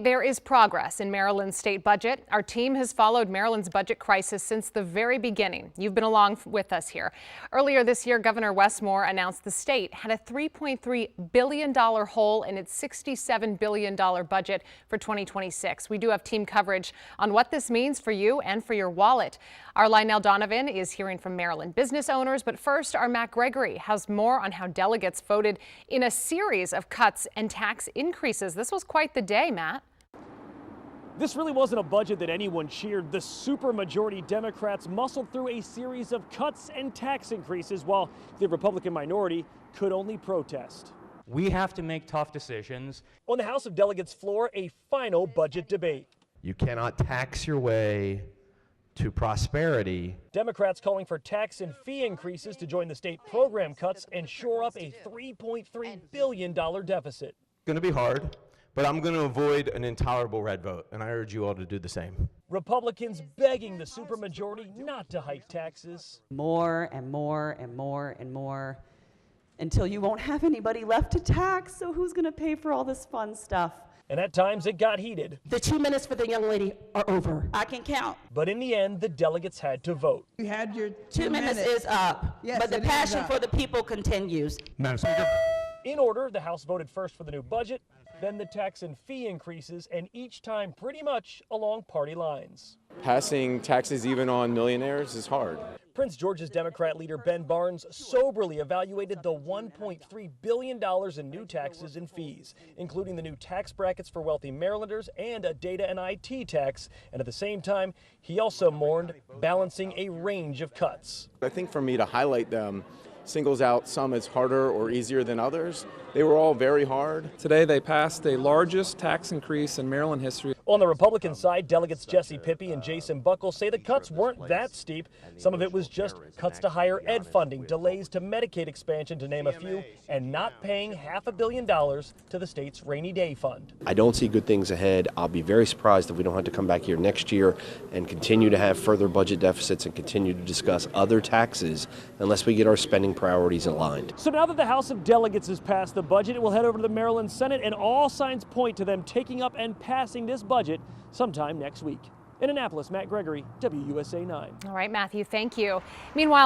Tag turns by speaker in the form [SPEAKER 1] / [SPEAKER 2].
[SPEAKER 1] There is progress in Maryland's state budget. Our team has followed Maryland's budget crisis since the very beginning. You've been along with us here. Earlier this year, Governor Westmore announced the state had a $3.3 billion hole in its $67 billion budget for 2026. We do have team coverage on what this means for you and for your wallet. Our Lionel Donovan is hearing from Maryland business owners, but first, our Matt Gregory has more on how delegates voted in a series of cuts and tax increases. This was quite the day, Matt.
[SPEAKER 2] This really wasn't a budget that anyone cheered. The supermajority Democrats muscled through a series of cuts and tax increases while the Republican minority could only protest.
[SPEAKER 3] We have to make tough decisions.
[SPEAKER 2] On the House of Delegates floor, a final budget debate.
[SPEAKER 4] You cannot tax your way to prosperity.
[SPEAKER 2] Democrats calling for tax and fee increases to join the state program cuts and shore up a $3.3 billion deficit.
[SPEAKER 4] It's going to be hard, but I'm going to avoid an intolerable red vote, and I urge you all to do the same.
[SPEAKER 2] Republicans begging the supermajority not to hike taxes.
[SPEAKER 5] More and more and more and more until you won't have anybody left to tax. So who's going to pay for all this fun stuff?
[SPEAKER 2] And at times it got heated.
[SPEAKER 6] The 2 minutes for the young lady are over. I can count.
[SPEAKER 2] But in the end, the delegates had to vote.
[SPEAKER 6] You had your 2 minutes is up,
[SPEAKER 7] Yes,
[SPEAKER 6] but the
[SPEAKER 7] it is
[SPEAKER 6] passion
[SPEAKER 7] up.
[SPEAKER 6] for the people continues.
[SPEAKER 3] Madam Speaker.
[SPEAKER 2] In order, the House voted first for the new budget, then the tax and fee increases, and each time pretty much along party lines.
[SPEAKER 8] Passing taxes even on millionaires is hard.
[SPEAKER 2] Prince George's Democrat leader Ben Barnes soberly evaluated the $1.3 billion in new taxes and fees, including the new tax brackets for wealthy Marylanders and a data and IT tax. And at the same time, he also mourned balancing a range of cuts.
[SPEAKER 8] I think for me to highlight them singles out some as harder or easier than others. They were all very hard.
[SPEAKER 9] Today they passed the largest tax increase in Maryland history.
[SPEAKER 2] On the Republican side, delegates Jesse Pippy and Jason Buckle say the cuts weren't that steep. Some of it was just cuts to higher ed funding, delays to Medicaid expansion, to name a few, and not paying $500 million to the state's rainy day fund.
[SPEAKER 10] I don't see good things ahead. I'll be very surprised if we don't have to come back here next year and continue to have further budget deficits and continue to discuss other taxes unless we get our spending priorities aligned.
[SPEAKER 2] So now that the House of Delegates has passed the budget, it will head over to the Maryland Senate, and all signs point to them taking up and passing this budget sometime next week. In Annapolis, Matt Gregory, WUSA 9.
[SPEAKER 1] All right, Matthew, thank you. Meanwhile,